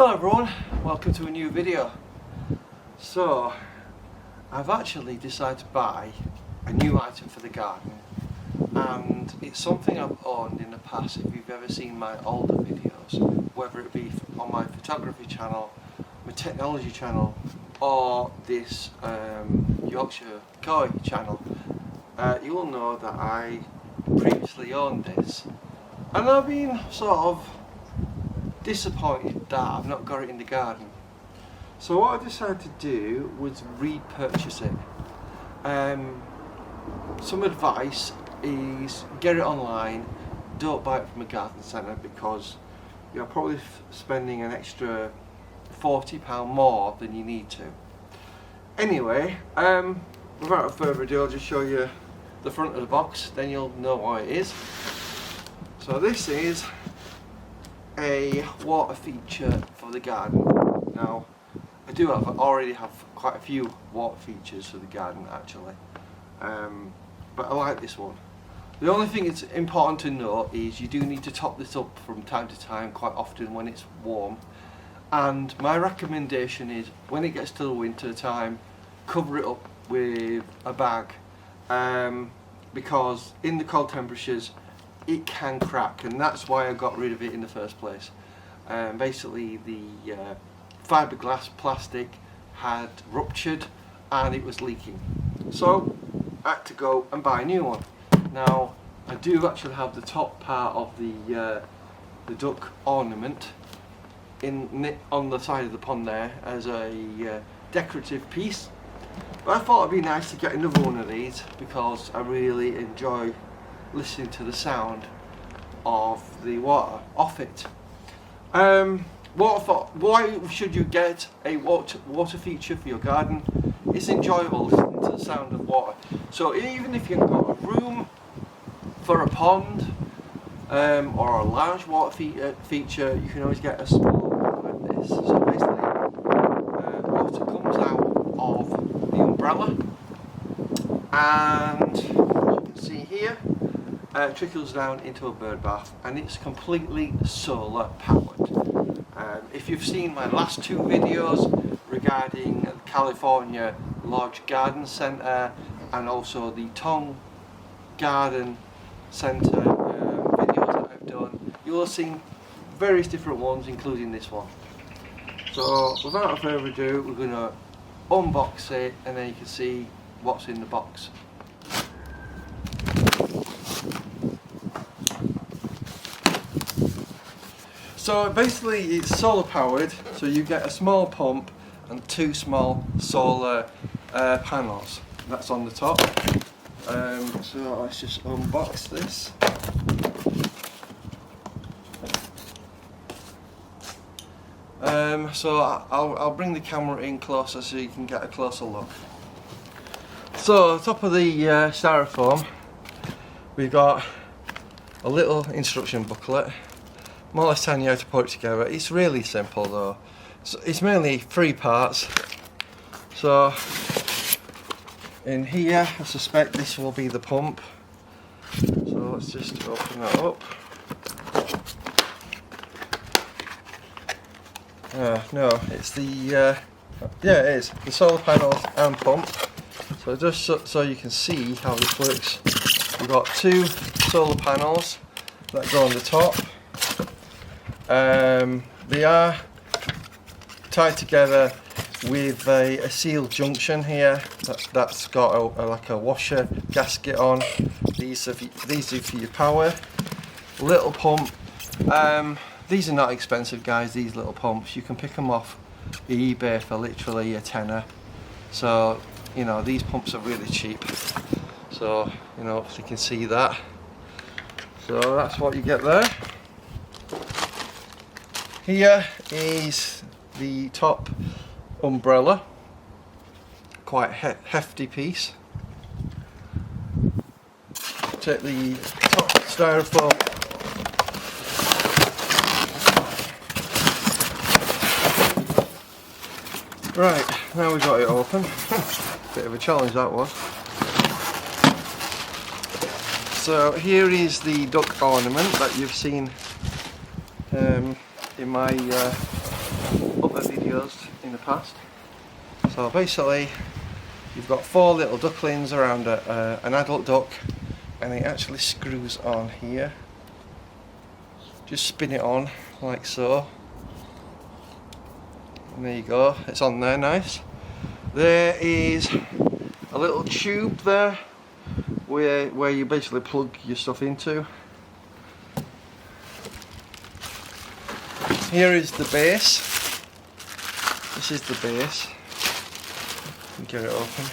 Hello everyone, welcome to a new video. So, I've actually decided to buy a new item for the garden, and it's something I've owned in the past. If you've ever seen my older videos, whether it be on my photography channel, my technology channel, or this Yorkshire Koi channel, you will know that I previously owned this, and I've been sort of disappointed that I've not got it in the garden. So what I decided to do was repurchase it. Some advice is get it online, don't buy it from a garden centre, because you're probably spending an extra £40 more than you need to. Anyway, without further ado, I'll just show you the front of the box, then you'll know what it is. So this is a water feature for the garden. Now, I already have quite a few water features for the garden actually, but I like this one. The only thing it's important to note is you do need to top this up from time to time, quite often when it's warm. And my recommendation is, when it gets to the winter time, cover it up with a bag, because in the cold temperatures it can crack, and that's why I got rid of it in the first place. Basically the fiberglass plastic had ruptured and it was leaking, so I had to go and buy a new one. Now I do actually have the top part of the duck ornament on the side of the pond there as a decorative piece, but I thought it'd be nice to get another one of these because I really enjoy listening to the sound of the water off it. Why should you get a water feature for your garden? It's enjoyable listening to the sound of water. So even if you've got a room for a pond or a large water feature, you can always get a small one like this. So basically, water comes out of the umbrella, and as you can see here, trickles down into a bird bath, and it's completely solar powered. If you've seen my last two videos regarding California Lodge Garden Centre and also the Tong Garden Centre videos that I've done, you'll have seen various different ones, including this one. So without further ado, we're going to unbox it, and then you can see what's in the box. So basically it's solar powered, so you get a small pump and two small solar panels. That's on the top. So let's just unbox this. So I'll bring the camera in closer so you can get a closer look. So top of the styrofoam, we've got a little instruction booklet. More or less telling you how to put it together. It's really simple though. So it's mainly 3 parts. So in here, I suspect this will be the pump. So let's just open that up. No, it's the yeah, it is the solar panels and pump. So just so you can see how this works, we've got 2 solar panels that go on the top. They are tied together with a sealed junction here that's got like a washer gasket on. These are for your power. Little pump. These are not expensive, guys, these little pumps. You can pick them off eBay for literally a tenner. So, you know, these pumps are really cheap. So, you know, if you can see that. So that's what you get there. Here is the top umbrella, quite hefty piece. Take the top styrofoam right, now we've got it open. Bit of a challenge that was. So here is the duck ornament that you've seen in my other videos in the past. So basically you've got 4 little ducklings around an adult duck, and it actually screws on here. Just spin it on like so, and there you go, it's on there, nice. There is a little tube there where you basically plug your stuff into. Here is the base. This is the base. Get it open.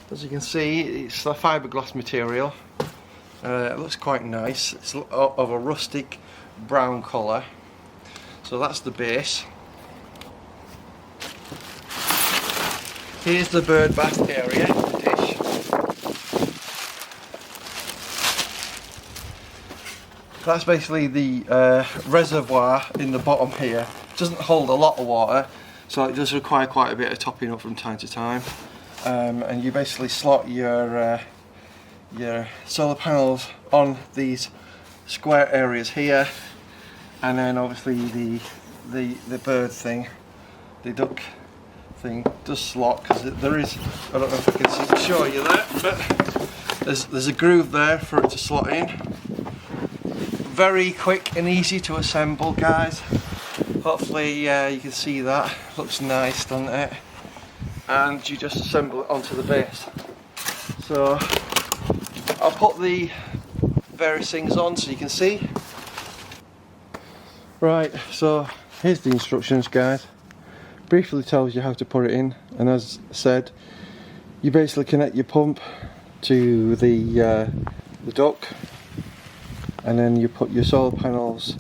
As you can see, it's a fiberglass material. It looks quite nice. It's of a rustic brown colour. So that's the base. Here's the bird bath area, the dish. That's basically the reservoir in the bottom here. It doesn't hold a lot of water, so it does require quite a bit of topping up from time to time. And you basically slot your solar panels on these square areas here, and then obviously the bird thing, the duck thing, does slot, because there is, I don't know if I can show you that, but there's a groove there for it to slot in. Very quick and easy to assemble, guys. Hopefully you can see that. Looks nice, doesn't it? And you just assemble it onto the base. So I'll put the various things on so you can see. Right, so here's the instructions, guys. Briefly tells you how to put it in, and as said, you basically connect your pump to the duct, and then you put your solar panels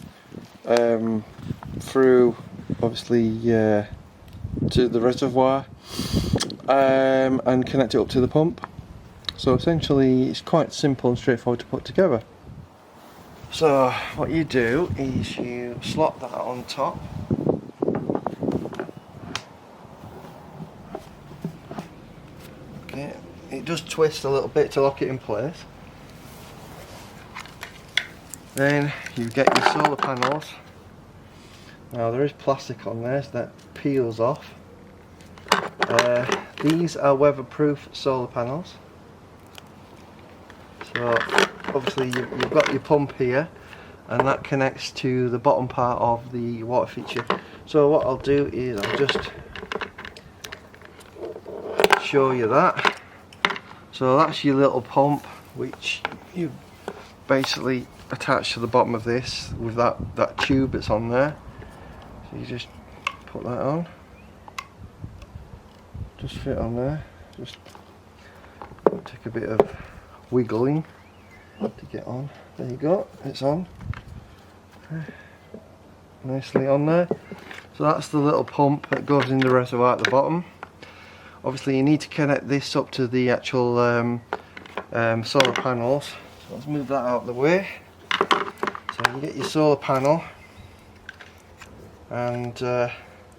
through, obviously, to the reservoir, and connect it up to the pump. So essentially it's quite simple and straightforward to put together. So what you do is you slot that on top. Okay, it does twist a little bit to lock it in place. Then you get your solar panels. Now there is plastic on there, so that peels off. These are weatherproof solar panels. So obviously you've got your pump here, and that connects to the bottom part of the water feature. So what I'll do is I'll just show you that. So that's your little pump, which you basically attach to the bottom of this with that tube that's on there. So you just put that on. Just fit on there. Just take a bit of wiggling to get on. There you go, it's on. Okay. Nicely on there. So that's the little pump that goes in the reservoir at the bottom. Obviously you need to connect this up to the actual solar panels. So let's move that out of the way. So you get your solar panel, and it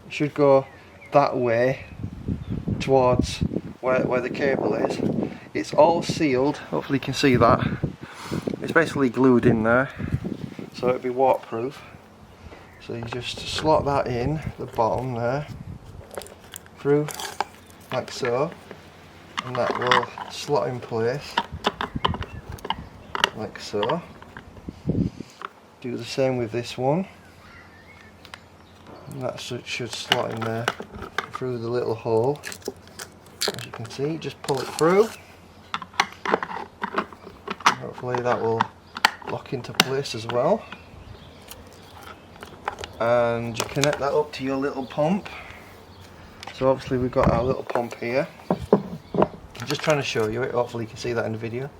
should go that way towards where the cable is. It's all sealed, hopefully you can see that. It's basically glued in there, so it'll be waterproof. So you just slot that in the bottom there, through like so, and that will slot in place like so. Do the same with this one, and that should slot in there through the little hole. As you can see, just pull it through. Hopefully that will lock into place as well. And you connect that up to your little pump. So obviously we've got our little pump here. I'm just trying to show you it, hopefully you can see that in the video.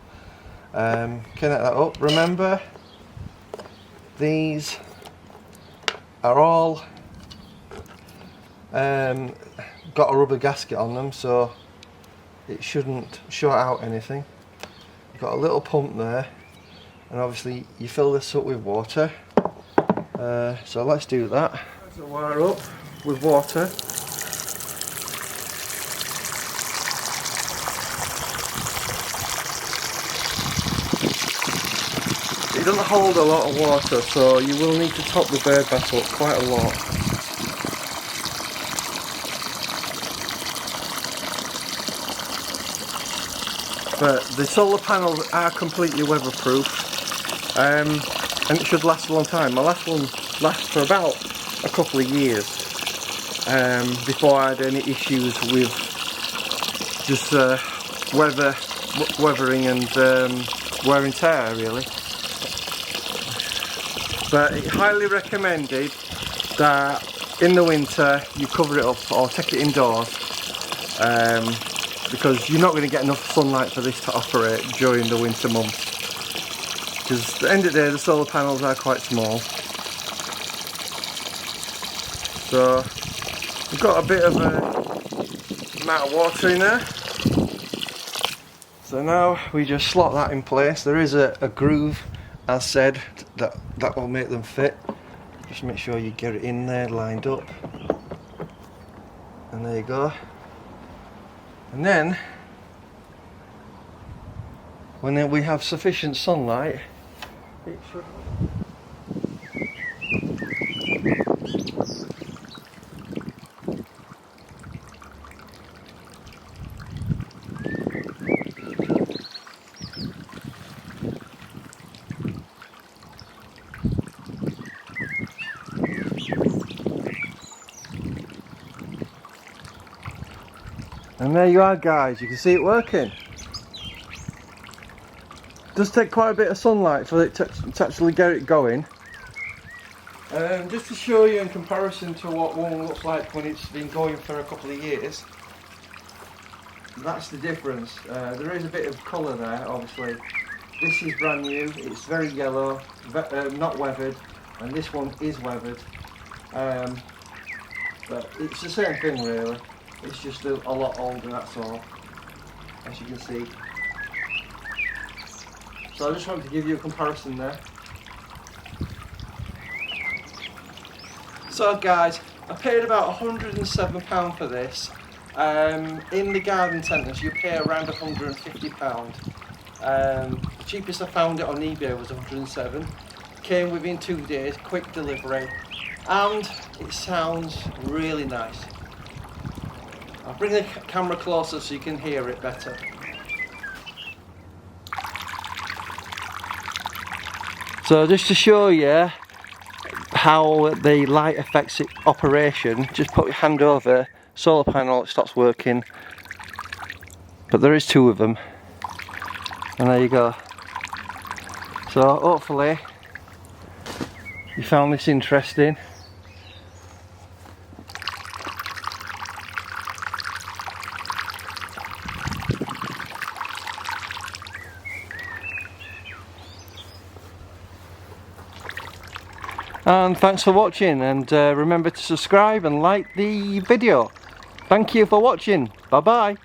Connect that up. Remember, these are all got a rubber gasket on them, so it shouldn't short out anything. You've got a little pump there, and obviously you fill this up with water. So let's do that. So wire up with water. It doesn't hold a lot of water, so you will need to top the bird bath up quite a lot. But the solar panels are completely weatherproof, and it should last a long time. My last one lasts for about a couple of years before I had any issues with just weathering and wear and tear, really. But it's highly recommended that in the winter you cover it up or take it indoors, because you're not going to get enough sunlight for this to operate during the winter months, because at the end of the day the solar panels are quite small. So we've got a bit of a amount of water in there. So now we just slot that in place. There is a groove, as said, that will make them fit. Just make sure you get it in there lined up, and there you go. And then when we have sufficient sunlight, it should... And there you are, guys, you can see it working. It does take quite a bit of sunlight for it to actually get it going. Just to show you in comparison to what one looks like when it's been going for a couple of years, that's the difference. There is a bit of colour there, obviously. This is brand new, it's very yellow, not weathered, and this one is weathered. But it's the same thing, really. It's just a lot older, that's all, as you can see. So I just wanted to give you a comparison there. So guys, I paid about £107 for this. In the garden centres you pay around £150. The cheapest I found it on eBay was 107. Came within 2 days, quick delivery, and it sounds really nice. I'll bring the camera closer so you can hear it better. So just to show you how the light affects its operation, just put your hand over solar panel, it stops working. But there is 2 of them. And there you go. So hopefully you found this interesting. And thanks for watching, and remember to subscribe and like the video. Thank you for watching. Bye bye.